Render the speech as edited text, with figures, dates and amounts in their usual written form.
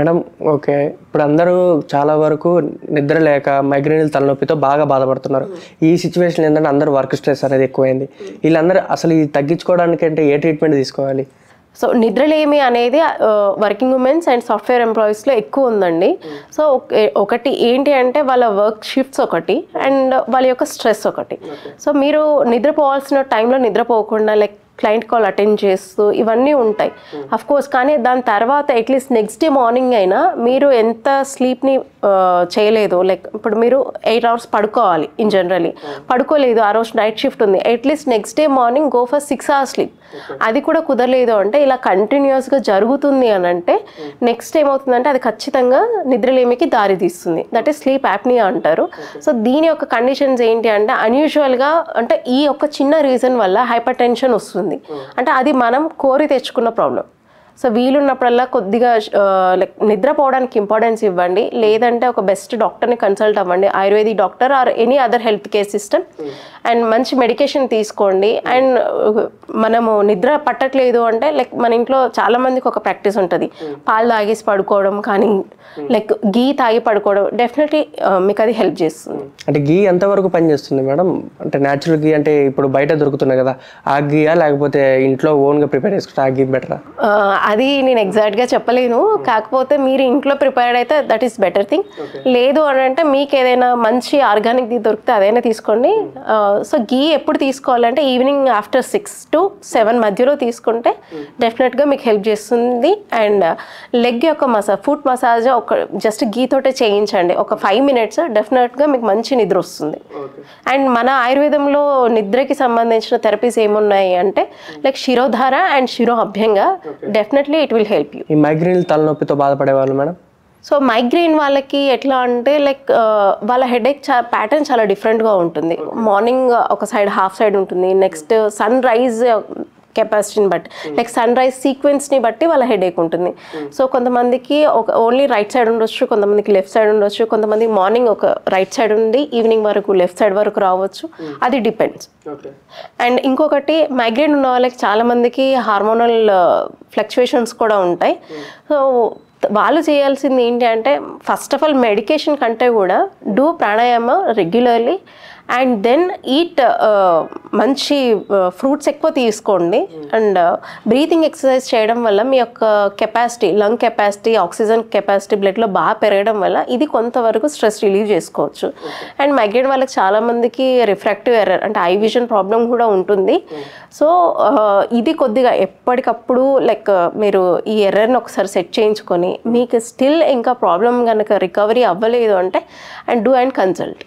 Madam okay, ఇప్పుడు అందరూ చాలా వరకు నిద్ర లేక మైగ్రేన్ తలనొప్పితో బాగా బాధపడుతున్నారు. ఈ సిచ్యువేషన్ ఏంటంటే అందరూ వర్క్ స్ట్రెస్ అనేది ఎక్కువైంది. వీళ్ళందరూ అసలు ఇది తగ్గించుకోవడానికి అంటే ఏ ట్రీట్మెంట్ తీసుకోవాలి? సో నిద్రలేమి అనేది వర్కింగ్ ఉమెన్స్ అండ్ సాఫ్ట్వేర్ ఎంప్లాయీస్లో ఎక్కువ ఉందండి. సో ఒకటి ఏంటి అంటే వాళ్ళ వర్క్ షిఫ్ట్స్ ఒకటి అండ్ వాళ్ళ యొక్క స్ట్రెస్ ఒకటి. సో మీరు నిద్రపోవాల్సిన టైంలో నిద్రపోకుండా లైక్ క్లయింట్ కాల్ అటెండ్ చేస్తూ ఇవన్నీ ఉంటాయి అఫ్ కోర్స్. కానీ దాని తర్వాత అట్లీస్ట్ నెక్స్ట్ డే మార్నింగ్ అయినా మీరు ఎంత స్లీప్ని చేయలేదు, లైక్ ఇప్పుడు మీరు 8 hours పడుకోవాలి ఇన్ జనరలీ, పడుకోలేదు ఆ రోజు నైట్ షిఫ్ట్ ఉంది, at least next day morning go for 6 hours sleep. అది కూడా కుదరలేదు అంటే ఇలా కంటిన్యూస్గా జరుగుతుంది అని అంటే నెక్స్ట్ ఏమవుతుందంటే అది ఖచ్చితంగా నిద్రలేమికి దారి తీస్తుంది. దట్ ఈస్ స్లీప్ యాప్నియా అంటారు. సో దీని యొక్క కండిషన్స్ ఏంటి అంటే అన్యూజువల్గా అంటే ఈ ఒక చిన్న రీజన్ వల్ల హైపర్ టెన్షన్ వస్తుంది. అంటే అది మనం కోరి తెచ్చుకున్న ప్రాబ్లం. సో వీలున్నప్పుడల్లా కొద్దిగా లైక్ నిద్రపోవడానికి ఇంపార్టెన్స్ ఇవ్వండి, లేదంటే ఒక బెస్ట్ డాక్టర్ని కన్సల్ట్ అవ్వండి, ayurvedic doctor or any other health care system, and మంచి మెడికేషన్ తీసుకోండి. అండ్ మనము నిద్ర పట్టట్లేదు అంటే లైక్ మన ఇంట్లో చాలా మందికి ఒక ప్రాక్టీస్ ఉంటుంది, పాలు తాగేసి పడుకోవడం కానీ లైక్ గీ తాగి పడుకోవడం. డెఫినెట్లీ మీకు అది హెల్ప్ చేస్తుంది. అంటే గీ ఎంతవరకు పనిచేస్తుంది మేడం? అంటే న్యాచురల్ గీ అంటే ఇప్పుడు బయట దొరుకుతున్నాయి కదా, ఆ గీయా లేకపోతే ఇంట్లో ఓన్గా ప్రిపేర్ చేసుకుంటే ఆ గీ బెటరా? అది నేను ఎగ్జాక్ట్గా చెప్పలేను, కాకపోతే మీరు ఇంట్లో ప్రిపేర్డ్ అయితే దట్ ఈస్ బెటర్ థింగ్. లేదు అని అంటే మీకు ఏదైనా మంచి ఆర్గానిక్ ది దొరికితే అదైనా తీసుకోండి. సో గీ ఎప్పుడు తీసుకోవాలంటే ఈవినింగ్ ఆఫ్టర్ 6 to 7 మధ్యలో తీసుకుంటే డెఫినెట్గా మీకు హెల్ప్ చేస్తుంది. అండ్ లెగ్ యొక్క ఫుట్ మసాజ్ ఒక జస్ట్ గీ తోటే చేయించండి ఒక 5 minutes, డెఫినెట్గా మీకు మంచి నిద్ర వస్తుంది. అండ్ మన ఆయుర్వేదంలో నిద్రకి సంబంధించిన థెరపీస్ ఏమున్నాయి అంటే like Shirodhara and Shiro Abhyanga, definitely it will help you. ఈ మైగ్రేన్ తలనొప్పితో బాధపడే వాళ్ళు మేడం? సో మైగ్రెయిన్ వాళ్ళకి ఎట్లా అంటే లైక్ వాళ్ళ హెడేక్ ప్యాటర్న్ చాలా డిఫరెంట్గా ఉంటుంది. మార్నింగ్ ఒక సైడ్ హాఫ్ సైడ్ ఉంటుంది, నెక్స్ట్ సన్ రైజ్ కెపాసిటీని బట్టి లైక్ సన్ రైజ్ సీక్వెన్స్ని బట్టి వాళ్ళ హెడేక్ ఉంటుంది. సో కొంతమందికి ఒక ఓన్లీ రైట్ సైడ్ ఉండొచ్చు, కొంతమందికి లెఫ్ట్ సైడ్ ఉండొచ్చు, కొంతమందికి మార్నింగ్ ఒక రైట్ సైడ్ ఉండి ఈవినింగ్ వరకు లెఫ్ట్ సైడ్ వరకు రావచ్చు, అది డిపెండ్స్. అండ్ ఇంకొకటి మైగ్రేన్ ఉన్న వాళ్ళకి చాలామందికి హార్మోనల్ ఫ్లక్చుయేషన్స్ కూడా ఉంటాయి. సో వాళ్ళు చేయాల్సింది ఏంటి అంటే ఫస్ట్ ఆఫ్ ఆల్ మెడికేషన్ కంటే కూడా do pranayama regularly and then eat మంచి ఫ్రూట్స్ ఎక్కువ తీసుకోండి. అండ్ బ్రీతింగ్ ఎక్సర్సైజ్ చేయడం వల్ల మీ యొక్క capacity, lung capacity, oxygen capacity బ్లడ్లో బాగా పెరగడం వల్ల ఇది కొంతవరకు స్ట్రెస్ రిలీవ్ చేసుకోవచ్చు. అండ్ మైగ్రేన్ వాళ్ళకి చాలామందికి రిఫ్రాక్టివ్ ఎర్రర్ అంటే ఐ విజన్ ప్రాబ్లం కూడా ఉంటుంది. సో ఇది కొద్దిగా ఎప్పటికప్పుడు లైక్ మీరు ఈ ఎర్రర్ని ఒకసారి సెట్ చేయించుకొని మీకు స్టిల్ ఇంకా ప్రాబ్లం కనుక రికవరీ అవ్వలేదు అంటే అండ్ డూ అండ్ కన్సల్ట్.